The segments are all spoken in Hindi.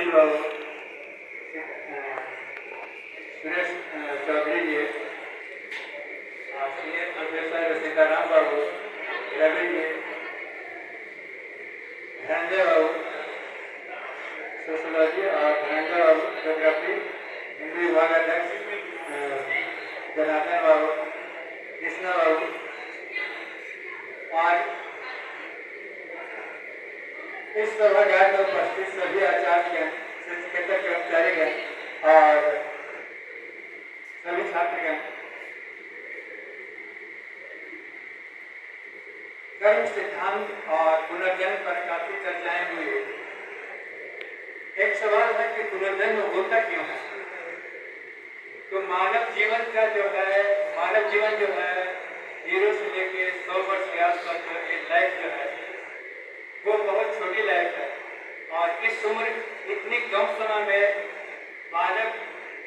सुनील बाबू, सुरेश चौधरी जी, सीनियर प्रोफेसर सीताराम बाबू, रवि जी, धनंजय बाबू सोशोलॉजी और धनंजय बाबू ज्योग्राफी, हिंदी विभाग अध्यक्ष जनार्दन बाबू, कृष्णा बाबू, और इस सभागार में उपस्थित सभी आचार्यगण, शिक्षकेतर कर्मचारीगण और सभी छात्रगण, कर्म सिद्धांत और पुनर्जन्म पर काफी चर्चाएं हुई। एक सवाल है कि पुनर्जन्म होता क्यों है? तो मानव जीवन जो है 0 से लेके 100 वर्ष के आसपास जो लाइफ जो है वो बहुत छोटी लाइफ है, और इस उम्र इतनी कम समय में मानव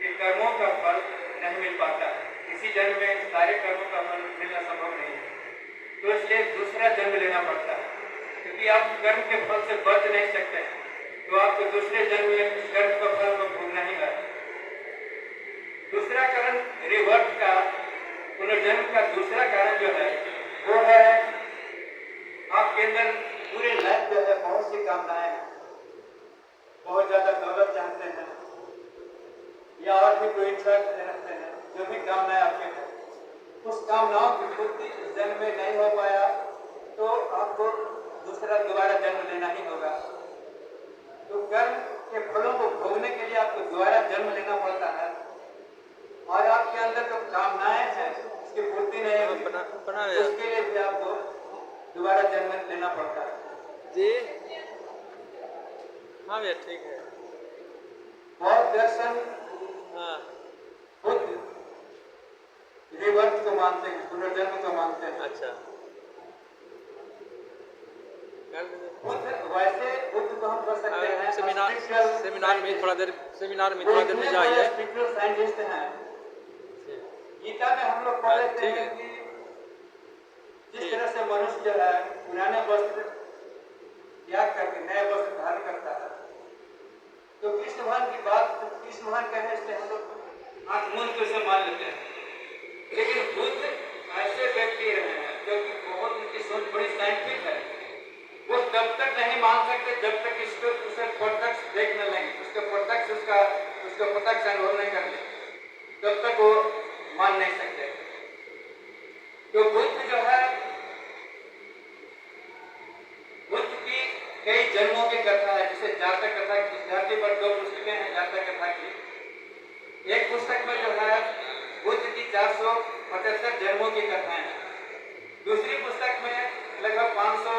के कर्मों का फल नहीं मिल पाता है। इसी जन्म में सारे कर्मों का फल मिलना संभव नहीं है, तो इसलिए दूसरा जन्म लेना पड़ता है, क्योंकि आप कर्म के फल से बच नहीं सकते, तो आपको दूसरे जन्म में कर्म का फल को भोगना ही है। दूसरा कारण रिवर्ट का, पुनर्जन्म का दूसरा कारण जो है वो है आपके अंदर पूरे लाइफ जो है बहुत सी कामनाएं हैं, बहुत ज्यादा दौलत चाहते हैं या और भी कोई इच्छा रखते हैं, जो भी कामनाएं आपके हैं, उस कामनाओं की पूर्ति इस जन्म में नहीं हो पाया तो आपको दोबारा जन्म लेना ही होगा। तो कर्म के फलों को भोगने के लिए आपको दोबारा जन्म लेना पड़ता है, और आपके अंदर जो कामनाएं हैं उसकी पूर्ति नहीं होगी, उसके लिए भी आपको दोबारा जन्म लेना पड़ता है जी। हाँ भैया ठीक है। बौद्ध दर्शन बुद्ध रिवर्ट को मानते हैं, पुनर्जन्म को मानते हैं। अच्छा, वैसे बुद्ध को हम कह सकते हैं सेमिनार में थोड़ा देर में जाइए। स्पिरिचुअल साइंटिस्ट हैं। गीता में हम लोग पढ़ते हैं कि जिस तरह से मनुष्य जो है पुराने वस्त्र त्याग करके नए वस्त्र धारण करता है, तो कृष्ण भगवान की बात कृष्ण भगवान कहने से हम लोग आंख मूंद के उसे मान लेते हैं, लेकिन बुद्ध ऐसे व्यक्ति रहे हैं जो कि बहुत उनकी सोच बड़ी साइंटिफिक है। वो तब तक नहीं मान सकते जब तक उसे प्रत्यक्ष देख न लेंगे, उसका प्रत्यक्ष अनुभव नहीं कर ले, तब तक वो मान नहीं सकते। तो बुद्ध जो है, बुद्ध की कई जन्मों की कथा है, जिसे जातक कथा, इस धरती पर 2 पुस्तकें हैं जातक कथा की। एक पुस्तक में जो है बुद्ध की 475 जन्मों की कथाएं हैं, दूसरी पुस्तक में लगभग 500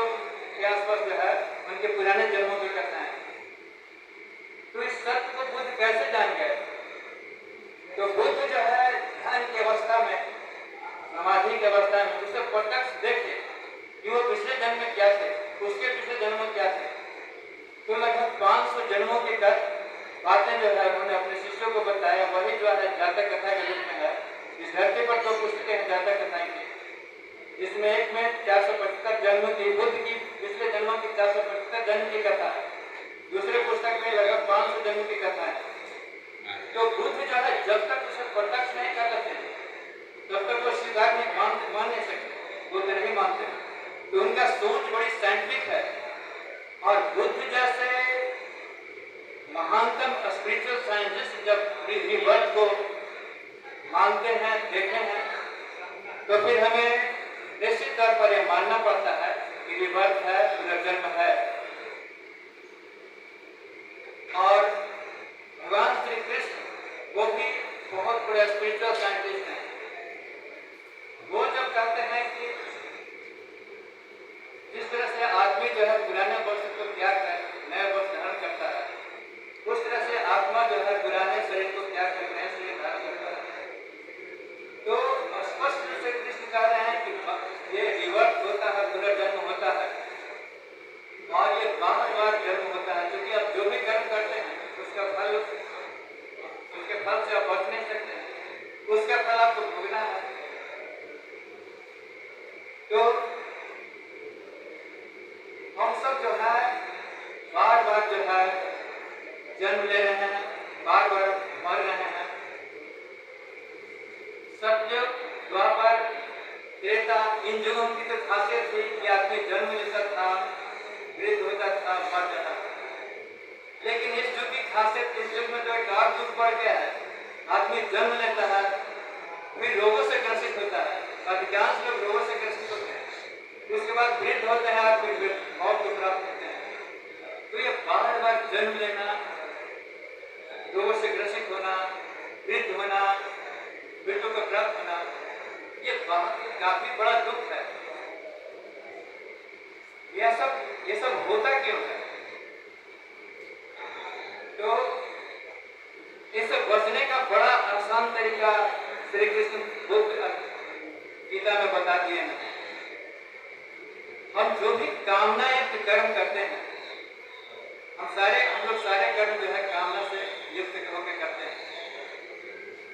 के आसपास जो है उनके पुराने जन्मों की कथाएं हैं। तो इस सत्य को बुद्ध कैसे जान गए? तो बुद्ध जो है ध्यान की अवस्था में, समाधि की अवस्था में उसे प्रत्यक्ष देखे कि वो पिछले जन्म में क्या थे, उसके पिछले जन्म में क्या थे। तो लगभग 500 जन्मों की बातें जो है उन्होंने अपने शिष्यों को बताया, वही जो है जातक कथा के रूप में है। इस धरती पर 2 पुस्तकें हैं जातक कथा की, जिसमें एक में 475 जन्म की, बुद्ध की पिछले जन्मों की 475 जन्म की कथा है, दूसरे पुस्तक में लगभग 500 जन्म की कथा है। तो बुद्ध जो है जब तक उसे प्रत्यक्ष नहीं कर लेते तब तक वो स्वीकार नहीं मान नहीं सकते, बुद्ध नहीं मानते। तो उनका सोच बड़ी साइंटिफिक है, और बुद्ध जैसे महानतम स्पिरिचुअल साइंटिस्ट जब रिवर्ट को मानते हैं, देखे हैं, तो फिर हमें निश्चित तौर पर यह मानना पड़ता है कि रिवर्ट है, पुनर्जन्म है। और भगवान श्री कृष्ण वो भी बहुत बड़े स्पिरिचुअल साइंटिस्ट हैं। वो जब कहते हैं कि जिस तरह से आदमी जो है पुराने वस्त्र को त्याग कर नए वस्त्र धारण करता है, उस तरह से आत्मा जो है पुराने शरीर को त्याग कर नए शरीर धारण करता है। तो स्पष्ट रूप से कृष्ण कह रहे हैं कि ये रिवर्ट होता है, पुनर्जन्म होता है, और जन्म ले रहे हैं, बार बार मर रहे हैं। सतयुग, द्वापर, त्रेता, इन युगों की तो खासियत थी कि आदमी जन्म लेता था, वृद्ध होता था, मर जाता था। लेकिन इस युग की खासियत, इस युग में जो एक और दुख बढ़ गया है, आदमी जन्म लेता है, फिर रोगों से ग्रसित होता है, अधिकांश लोग रोगों से ग्रसित होते हैं, उसके बाद वृद्ध होते हैं और फिर मौत को प्राप्त होते हैं। तो ये बार बार जन्म लेना, रोगों से ग्रसित होना, वृद्ध होना, मृत्यु को प्राप्त होना, ये काफी बड़ा दुख है। ये सब होता क्यों है? तो इससे बचने का बड़ा आसान तरीका श्री कृष्ण बुद्ध गीता में बता दिए हैं। हम जो भी कामना युक्त कर्म करते हैं, हम लोग सारे कर्म जो है कामना से युक्त होकर करते हैं।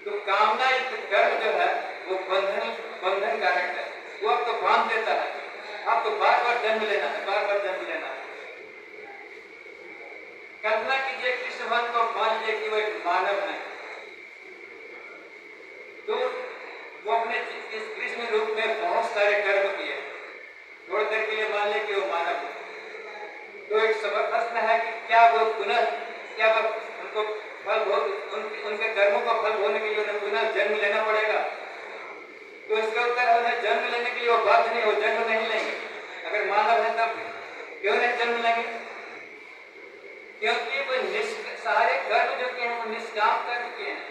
तो कामना युक्त कर्म जो है वो बंधन कारक है, वो आपको बांध देता है, आपको बार बार जन्म लेना है, बार बार जन्म लेना है। कल्पना कीजिए कृष्ण भक्त को, मान लीजिए कि वो एक मानव है, तो वो अपने इस कृष्ण रूप में बहुत सारे कर्म किए, थोड़ी देर के लिए मान ले कि वो मानव है। तो एक सबक प्रश्न है कि क्या वो उनको फल उनके कर्मों का फल होने के लिए उन्हें पुनः जन्म लेना पड़ेगा? तो इसका उत्तर है उन्हें जन्म लेने के लिए वो बाध्य नहीं, वो जन्म नहीं लेंगे। अगर मानव है तब क्यों नहीं जन्म लेंगे? क्योंकि वो सारे कर्म जो किए हैं वो निष्काम कर्म किए हैं।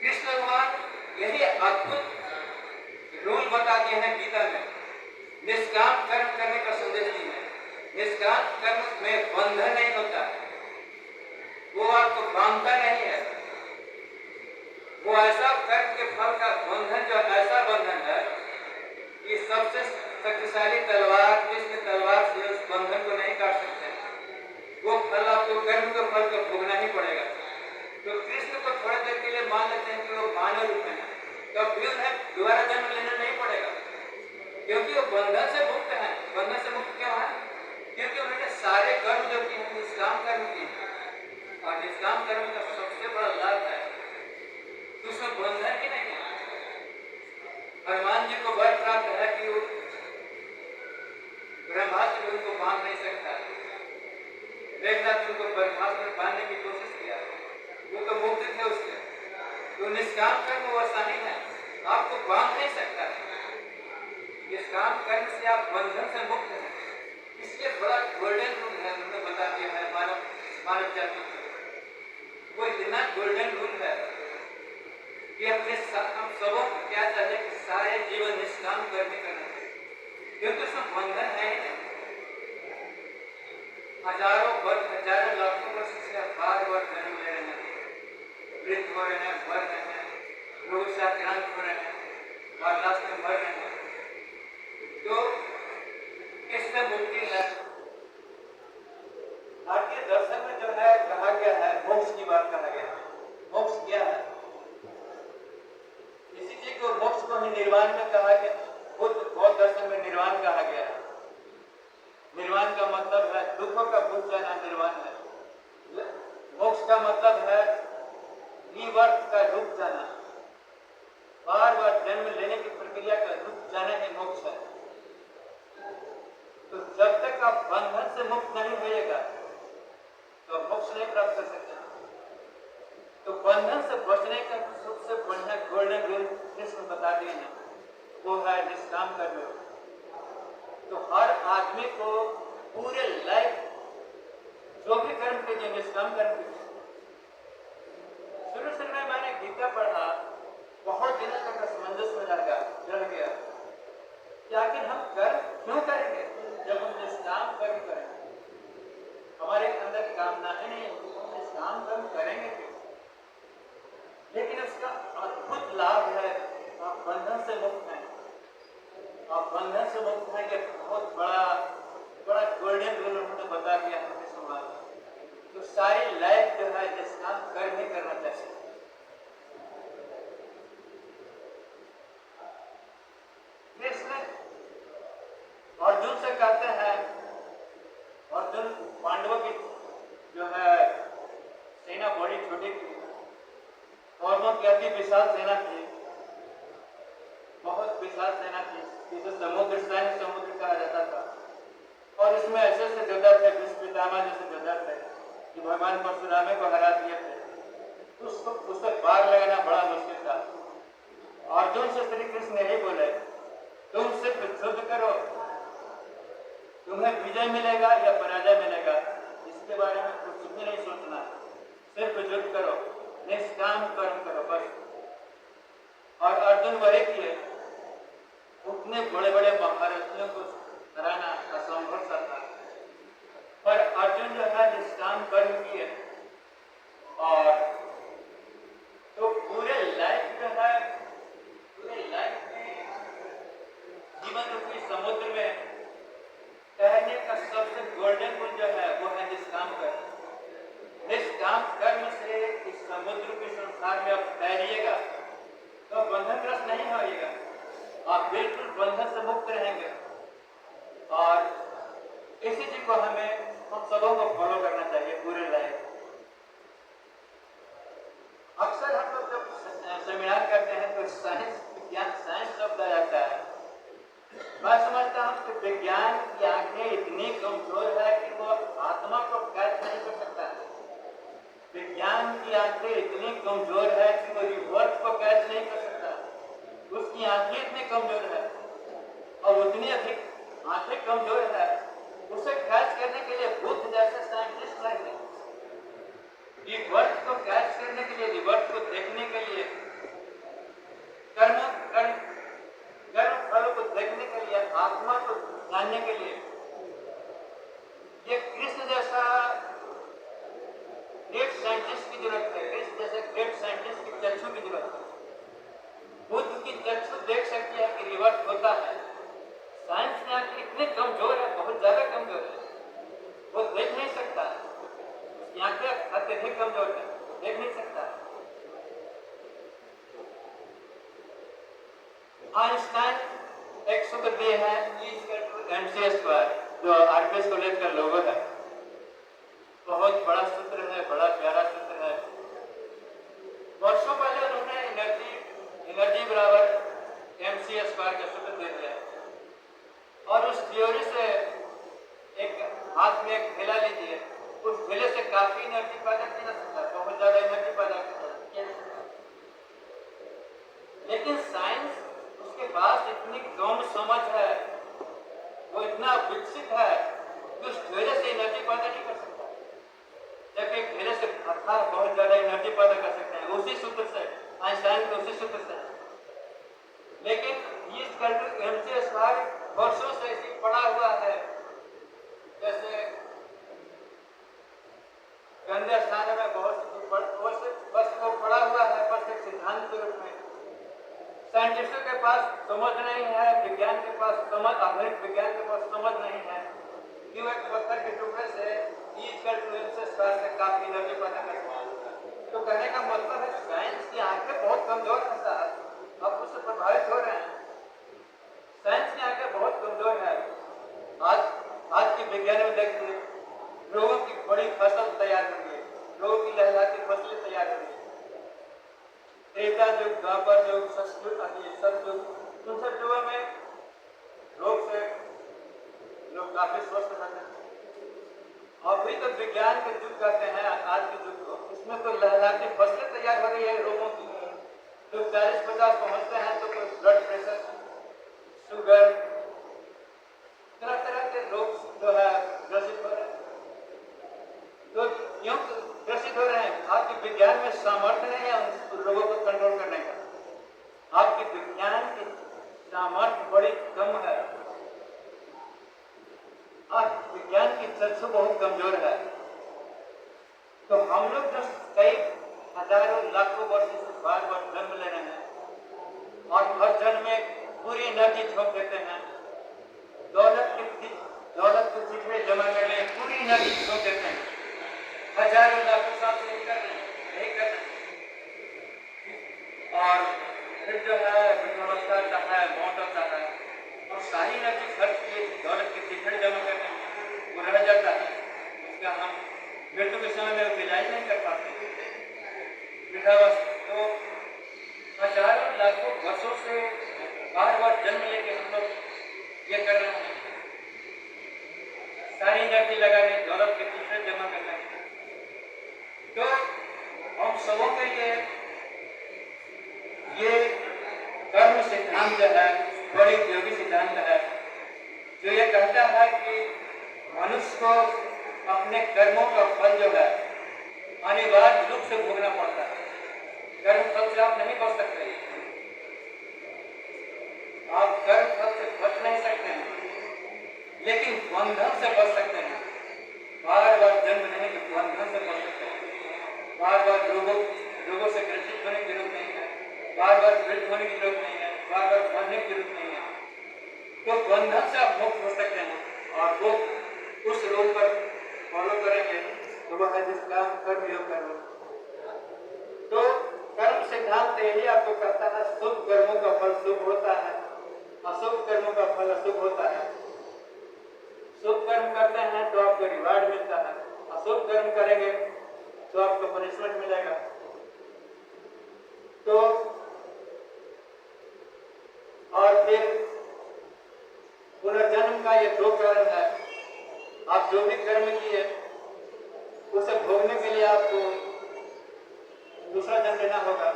कृष्ण भगवान यही अद्भुत रूल बता दिए हैं गीता में, निष्काम कर्म करने का संदेश दिया है। निष्काम कर्म में बंधन नहीं होता, वो आपको बांधता नहीं है। वो ऐसा कर्म के फल का बंधन, जो ऐसा बंधन है कि सबसे शक्तिशाली तलवार, कृष्ण तलवार से उस बंधन को नहीं काट सकते। वो फल आपको कर्म के फल को भोगना ही पड़ेगा। तो कृष्ण को थोड़ी देर के लिए मान लेते हैं कि वो मानव रूप में है, तो फिर उन्हें दोबारा जन्म लेना नहीं पड़ेगा, क्योंकि वो बंधन से मुक्त है। बंधन से मुक्त क्यों है? क्योंकि उन्होंने सारे कर्म जो किए हैं निष्काम कर्म किए, और निष्काम कर्म का सबसे बड़ा लाभ है तो उसमें बंधन ही नहीं है। हनुमान जी को वर प्राप्त है कि वो ब्रह्मास्त्र भी उनको बांध नहीं सकता। मेघनाथ उनको ब्रह्मास्त्र में बांधने की कोशिश किया, वो तो मुक्त थे उससे। तो निष्काम कर्म वैसा नहीं है, आपको बांध नहीं सकता। निष्काम कर्म से आप बंधन से मुक्त हैं। इसलिए बड़ा गोल्डन रूल है, उन्होंने बता दिया है मानव जाति को। वो इतना गोल्डन रूल है कि अपने हम सबों को क्या चाहिए कि सारे जीवन निष्काम कर्म करना चाहिए, क्योंकि उसमें बंधन है ही नहीं। हजारों लाखों वर्ष से आप बार बार जन्म ले रहे हैं, वृद्ध हो रहे हैं, मर रहे हैं, रोग से आक्रांत हो रहे हैं और लास्ट में मर रहे हैं। तो इससे मुक्ति है। भारतीय दर्शन में जो है कहा गया है, मोक्ष की बात कहा गया है। मोक्ष क्या है? इसी चीज को मोक्ष को ही निर्वाण में कहा गया। बौद्ध दर्शन में निर्वाण कहा गया है। निर्वाण का मतलब है दुखों का बुझ जाना, निर्वाण है। मोक्ष का मतलब है रीबर्थ का रुक जाना, बार बार जन्म लेने की प्रक्रिया का रुक जाना ही मोक्ष है। तो जब तक आप बंधन से मुक्त नहीं होइएगा तो मोक्ष नहीं प्राप्त कर सकते। तो बंधन से बचने का सबसे बढ़िया गोल्डन रूल कृष्ण बता दिए हैं, वो है निष्काम कर्म। तो हर आदमी को पूरे लाइफ जो भी कर्म कीजिए निष्काम कर्म कीजिए। शुरू में मैंने गीता पढ़ा, बहुत दिनों तक असमंजस में रह गया कि आखिर हम कर्म क्यों करेंगे जब हम निष्काम कर्म करेंगे। हमारे अंदर कामनाएं नहीं होती, हम निष्काम कर्म करेंगे क्यों? लेकिन उसका अद्भुत लाभ है, आप बंधन से मुक्त हैं। आप बंधन से मुक्त हैं, ये बहुत बड़ा गोल्डन रूल उन्होंने बता दिया है कृष्ण भगवान। तो सारी लाइफ जो है निष्काम कर्म ही करना चाहिए। कृष्ण अर्जुन से कहते हैं, अर्जुन पांडवों की जो है बड़ी छोटी थी। कौरवों की अति विशाल सेना थी, बहुत विशाल सेना थी, जिसे समुद्र सैन्य समुद्र कहा जाता था। और इसमें ऐसे ऐसे योद्धा थे, भीष्म पितामह जैसे योद्धा थे कि भगवान परशुराम को हरा दिए थे। उससे पार लगाना बड़ा मुश्किल था। अर्जुन से श्री कृष्ण यही बोले, तुम सिर्फ युद्ध करो, तुम्हें विजय मिलेगा या पराजय मिलेगा इसके बारे में कुछ भी नहीं सोचना, सिर्फ युद्ध करो, निष्काम कर्म करो बस। और अर्जुन वही किए। उतने बड़े बड़े महारथियों को हराना असंभव सा था, पर अर्जुन जो है निष्काम कर्म किए। और तो पूरे लाइफ जो है, पूरे लाइफ में जीवन रूपी समुद्र में तैरने का सबसे गोल्डन पुल जो है वो है निष्काम कर्म। निष्काम कर्म से इस समुद्र के संसार में आप तैरिएगा तो बंधनग्रस्त नहीं होइएगा, आप बिल्कुल बंधन से मुक्त रहेंगे। और इसी चीज को हम सबों को फॉलो करना चाहिए पूरे लाइफ। अक्सर हम लोग जब सेमिनार करते हैं तो साइंस विज्ञान साइंस शब्द आ जाता है। मैं समझता हूँ कि विज्ञान की आंखें इतनी कमजोर है कि वो आत्मा को कैच नहीं कर सकता। विज्ञान की आंखें इतनी कमजोर है कि वो रिवर्स को कैच नहीं कर सकता। उसकी आंखें इतनी कमजोर है और उतनी अधिक आंखें कमजोर है, उसे कैच करने के लिए बुद्ध जैसे साइंटिस्ट चाहिए। रिवर्स को कैच करने के लिए, रिवर्स को देखने के लिए, कर्म फलों को देखने के लिए, आत्मा को जानने के लिए ये कृष्ण जैसा ग्रेट साइंटिस्ट की जरूरत है। कृष्ण जैसे ग्रेट साइंटिस्ट की चक्षु की जरूरत है। बुद्ध की चक्षु देख सकती है कि रिवर्स होता है। साइंस में आंखें इतनी कमजोर है, बहुत ज्यादा कमजोर है, वो देख नहीं सकता। आंखें अत्यधिक कमजोर है, देख नहीं सकता। आइंस्टाइन एक सूत्र दिए हैं E=mc², जो आरपीएस कॉलेज का लोगो है। बहुत बड़ा सूत्र है, बड़ा प्यारा सूत्र है। वर्षों पहले उन्होंने एनर्जी बराबर mc² का सूत्र दे दिया और उस थ्योरी से एक हाथ में एक थैला लीजिए, उस थैले से काफी एनर्जी पैदा की जा सकता है, बहुत ज्यादा एनर्जी पैदा किया जा सकता है। लेकिन साइंस उसके पास इतनी कम समझ है, वो इतना विकसित है कि उस थैले से एनर्जी पैदा नहीं कर सकता, जबकि एक थैले से पत्थर बहुत ज्यादा एनर्जी पैदा कर सकते हैं उसी सूत्र से, आइंस्टाइन के उसी सूत्र से। लेकिन E=mc² वर्षों से इसी पड़ा हुआ है, जैसे गंदे स्थानों में बहुत बस वो पड़ा हुआ है, बस एक सिद्धांत के रूप में। साइंटिस्टों के पास समझ नहीं है, विज्ञान के पास समझ, आधुनिक विज्ञान के पास समझ नहीं है कि वो एक पत्थर के टुकड़े से E=mc² से काफी एनर्जी पैदा कर सकते हैं। तो कहने का मतलब है साइंस की आंखें बहुत कमजोर है साहब, आप उससे प्रभावित हो रहे हैं। साइंस की आंखें बहुत कमजोर है। आज की विज्ञान में देखिए, लोगों की बड़ी फसल तैयार हो रही है, लोगों की लहलहाती फसलें तैयार हो रही है। त्रेता युग, द्वापर युग, सतयुग, उन सब युगों में लोग काफी स्वस्थ रहते हैं। अभी तो विज्ञान के युग कहते हैं आज के युग को, इसमें तो लहलहाती फसलें तैयार हो रही है लोगों की। लोग 40-50 पहुंचते हैं तो कोई ब्लड प्रेशर, शुगर, तरह तरह के रोग जो है ग्रसित हो रहे हैं। तो क्यों ग्रसित हो रहे हैं? आपके विज्ञान में सामर्थ्य नहीं है उन लोगों को कंट्रोल करने का। आपके विज्ञान की सामर्थ्य बड़ी कम है, आप विज्ञान की चक्षु बहुत कमजोर है। तो हम लोग जो कई हजारों लाखों वर्ष से बार जन्म ले रहे हैं और हर जन्म में पूरी एनर्जी झोंक देते हैं, दौलत को चिट्ठे जमा करने पूरी एनर्जी झोंक देते हैं, हजारों लाखों साल से यही कर रहे हैं। और फिर जो है वृद्धावस्था आता है, मौत आता है और सारी एनर्जी खर्च किए दौलत के चिट्ठे जमा करने में वो रह जाता है। उसका हम मृत्यु के समय में यूटिलाइज नहीं कर पाते। वृद्धावस्था। तो हजारों लाखों वर्षों से बार बार जन्म लेके हम लोग ये कर रहे हैं, सारी एनर्जी लगा रहे हैं दौलत के पीछे जमा करने में। तो हम सबों के लिए ये कर्म सिद्धांत जो है बड़ी उपयोगी सिद्धांत है, जो ये कहता है कि मनुष्य को अपने कर्मों का फल जो है अनिवार्य रूप से भोगना पड़ता है। कर्म फल से आप नहीं बच सकते, आप कर्म फल से बच नहीं सकते हैं, लेकिन बंधन से बच सकते हैं। बार बार जन्म लेने के बंधन से बच सकते हैं, बार बार रोगों से ग्रसित होने की जरूरत नहीं है, बार बार वृद्ध होने की जरूरत नहीं है, बार बार मरने की जरूरत नहीं है। तो बंधन से आप मुक्त हो सकते हैं और वो उस रोग पर फॉलो करेंगे तो वह है जिसका कर्म योग कर्म। तो कर्म सिद्धांत यही आपको कहता है शुभ कर्मों का फल शुभ होता है, अशुभ कर्मों का फल अशुभ होता है। शुभ कर्म करते हैं तो आपको रिवार्ड मिलता है, अशुभ कर्म करेंगे तो आपको पनिशमेंट मिलेगा। तो और फिर पुनर्जन्म का ये दो कारण है। आप जो भी कर्म किए उसे भोगने के लिए आपको दूसरा जन्म लेना होगा।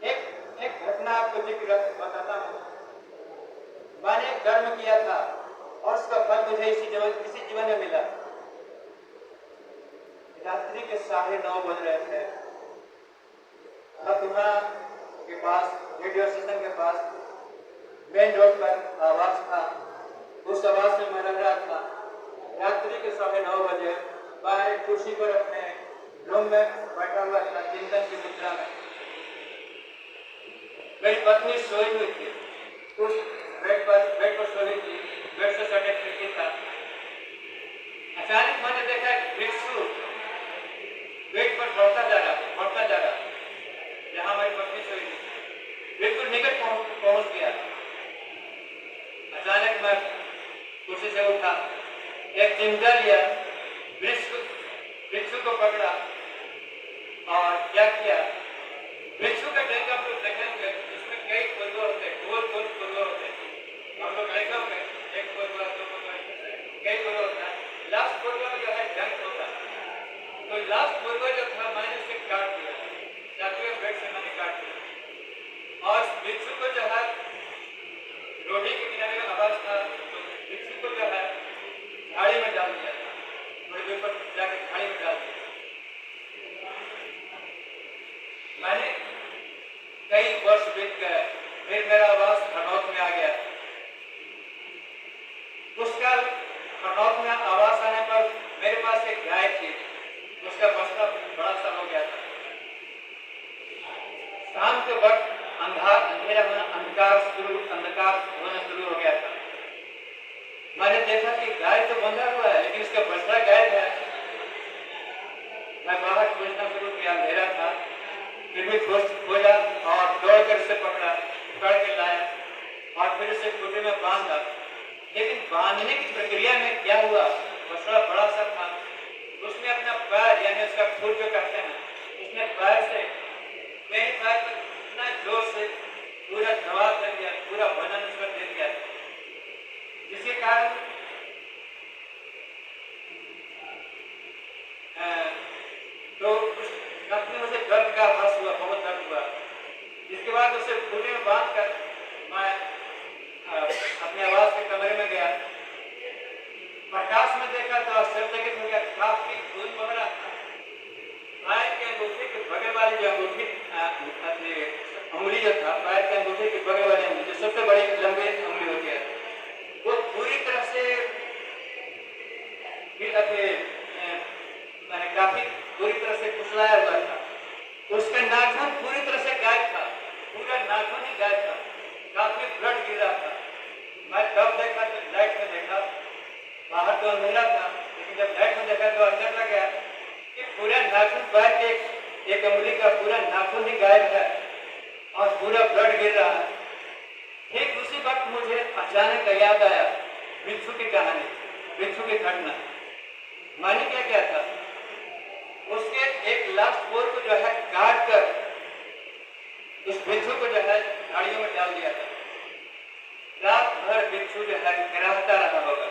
एक घटना आपको जिक्र बताता हूँ। मैंने एक कर्म किया था और उसका फल मुझे इसी जीवन में मिला। रात्रि के 9:30 बज रहे थे, धुआं के पास रेडियो स्टेशन के पास मेन रोड पर आवाज था। उस आवाज में मैं रह रहा था। रात्रि के 9:30 बजे मैं कुर्सी पर अपने रूम में बैठा हुआ था चिंतन की मुद्रा में। मेरी पत्नी सोई हुई थी, उस बेड पर सोई हुई थी, बेड से सटे खिड़की था। अचानक मैंने देखा भिक्षु बेड पर बढ़ता जा रहा, जहां हमारी पत्नी सोई थी, बिल्कुल निकट पहुंच गया। अचानक मैं कुर्सी से उठा, एक चिमटा लिया, भिक्षु को पकड़ा और क्या किया, भिक्षु का डेका को देखेंगे इसमें कई कोरिडोर होते, गोल कोरिडोर होते। हम लोग देखेंगे एक कोरिडोर, दो कोरिडोर, कई कोरिडोर होता है। लास्ट कोरिडोर जो है जंग होता है। तो लास्ट कोरिडोर जो था मैंने उसे काट दिया, जाते हुए बेड से मैंने काट दिया और भिक्षु को जो है रोटी के किनारे में आवाज था, तो भिक्षु को जो है झाड़ी में डाल दिया, थोड़ी देर पर जाकर झाड़ी में डाल दिया। मैंने कई वर्ष बीत गए, फिर मेरा आवाज खरनौत में आ गया। उसका खरनौत में आवाज आने पर मेरे पास एक गाय थी, उसका बछड़ा बड़ा सा हो गया था। शाम के वक्त अंधेरा होना, अंधकार होना शुरू हो गया था। मैंने देखा कि गाय तो बंधा हुआ है लेकिन उसका बछड़ा गायब है। मैं बाहर खोजना शुरू किया, अंधेरा था, फिर भी खोजा और दौड़ कर उसे पकड़ के लाया और फिर उसे खूंटे में बांधा। लेकिन बांधने की प्रक्रिया में क्या हुआ, बछड़ा बड़ा सा था, उसने अपना पैर यानी उसका खुर जो कहते हैं, उसने पैर से मेरे पैर पर इतना जोर से पूरा दबाव कर दिया, पूरा वजन उस पर दे दिया, जिसके कारण तो अपने मुझे दर्द का आभास हुआ, बहुत दर्द हुआ। जिसके बाद उसे खूंटे में बांध कर मैं अपने आवाज के कमरे में गया। प्रकाश में देखा तो आश्चर्यचकित हो गया, काफी खून बह रहा था। पैर के अंगूठे के बगल वाली जो अंगूठी अपनी उंगली जो था, पैर के अंगूठे के बगल वाली उंगली जो सबसे बड़ी लंबी उंगली होती है, वो पूरी तरह से मैंने काफी पूरी तरह से कुचलाया हुआ था। उसका नाखून पूरी तरह से गायब था, पूरा नाखून ही गायब था, काफी ब्लड गिर रहा था। मैं तब देखा तो लाइट में देखा, बाहर तो अंधेरा था, लेकिन जब लाइट में देखा तो अंदर लग गया कि पूरा नाखून, पैर के एक उंगली का पूरा नाखून ही गायब है और पूरा ब्लड गिर रहा है। ठीक उसी वक्त मुझे अचानक याद आया भिक्षु की कहानी, भिक्षु की घटना। मैंने क्या किया था, उसके एक लास्ट फोर को जो है काट कर उस बिच्छू को जो है झाड़ियों में डाल दिया था। रात भर बिच्छू जो है कराहता रहा होगा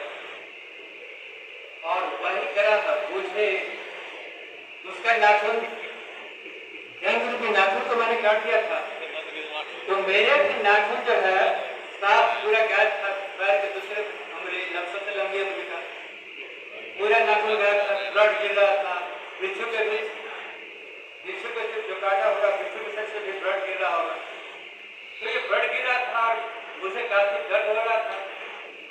और वही कराह मुझे उसका नाखून के नाखून को मैंने काट दिया था, तो मेरे भी नाखून जो है साफ पूरा गायब था। पैर के दूसरे उंगली सबसे लंबी उंगली का पूरा नाखून गायब था, ब्लड गिर रहा था। बिच्छू के जो काटा होगा बिच्छू के सर से भी ब्लड गिर रहा होगा, तो ये ब्लड गिर रहा था और मुझे काफी दर्द हो रहा था।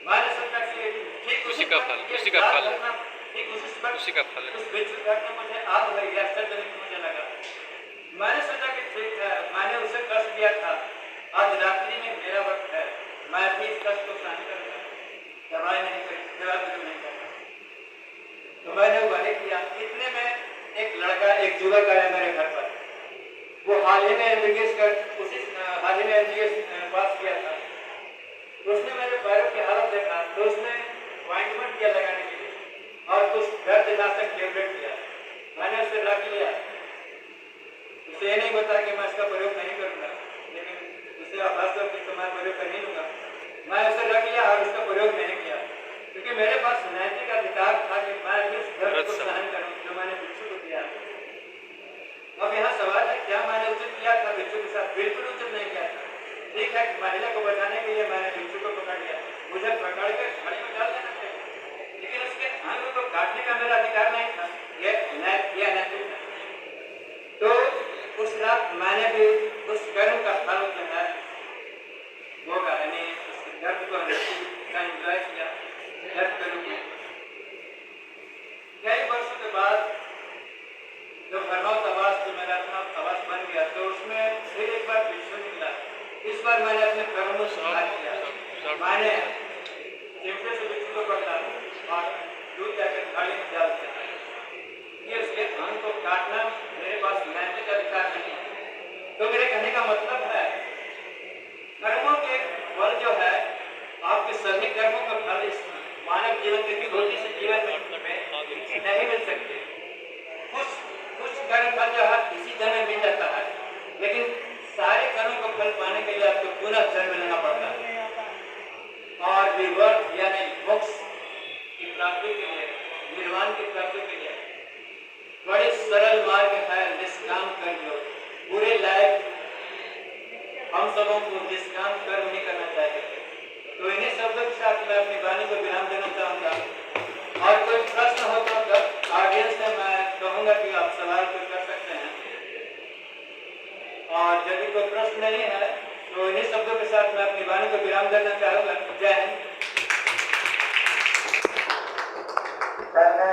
मैंने सोचा कि ठीक उसी का फल ठीक उसी का फल उस बिच्छू काटने मुझे आग लग गया, सर्जनिक मुझे लगा। मैंने सोचा कि ठीक है, मैंने उसे कष्ट दिया था, आज रात्रि में मेरा वक्त है, मैं भी इस कष्ट को सहन करूंगा, दवाई नहीं करना। तो मैंने वो किया। इतने में एक लड़का एक युवक आया मेरे घर पर, वो हाल ही में एमबीबीएस पास किया था। उसने मेरे पैरों की हालत देखा तो उसने ऑइंटमेंट किया लगाने के लिए और कुछ दर्दनाशक टेबलेट दिया। मैंने उसे रख लिया, उसे ये नहीं बताया कि मैं इसका प्रयोग नहीं करूंगा, लेकिन उसे आभास करके तो मैं प्रयोग कर नहीं लूंगा। मैं उसे रख लिया और उसका प्रयोग नहीं किया, क्योंकि मेरे पास नैतिक अधिकार था कि मैं भी उस दर्द को सहन करूं जो मैंने बिच्छू को दिया। अब यहाँ सवाल है, क्या मैंने उचित किया था बिच्छू के साथ? बिल्कुल उचित नहीं किया था। ठीक है, महिला को बचाने के लिए मैंने बिच्छू को पकड़ लिया, मुझे पकड़ के खाड़ी में डाल देना चाहिए, लेकिन उसके अंग को काटने का मेरा अधिकार नहीं था। यह अनैतिक था। तो उस रात मैंने भी उस कर्म का फल जो है होगा, यानी उस दर्द को एंजॉय किया, दर्द के रूप में। कई वर्षों के बाद जब हरनौत आवास जो मेरा अपना आवास बन गया, तो उसमें फिर एक बार बिच्छू निकला। इस बार मैंने अपने कर्मों में सुधार किया। मैंने चिमटे से बिच्छू को पकड़ा और दूध जाकर थाली में डाल दिया। ये उसके अंग को काटना मेरे पास नैतिक अधिकार नहीं है। तो मेरे कहने का मतलब है, कर्मों के फल जो है, आपके सभी कर्मों का फल इस मानव जीवन के रोटी से जीवन में नहीं मिल सकते। कुछ कर्म फल जो है इसी जन्म में मिल जाता है, लेकिन सारे कर्मों को फल पाने के लिए आपको पुनः जन्म लेना पड़ता है। और विवर्त यानी मोक्ष की प्राप्ति के लिए, निर्वाण की प्राप्ति के लिए बड़ी सरल मार्ग है निष्काम कर्म। पूरे लायक हम सबों को निष्काम कर्म नहीं करना चाहिए। तो इन्हीं शब्दों के साथ मैं अपनी वाणी को विराम देना चाहूँगा। और कोई प्रश्न हो तो ऑडियंस से मैं कहूँगा कि आप सवाल को कर सकते हैं, और यदि कोई प्रश्न नहीं है तो इन्हीं शब्दों के साथ मैं अपनी वाणी को विराम देना चाहूँगा। जय हिंद।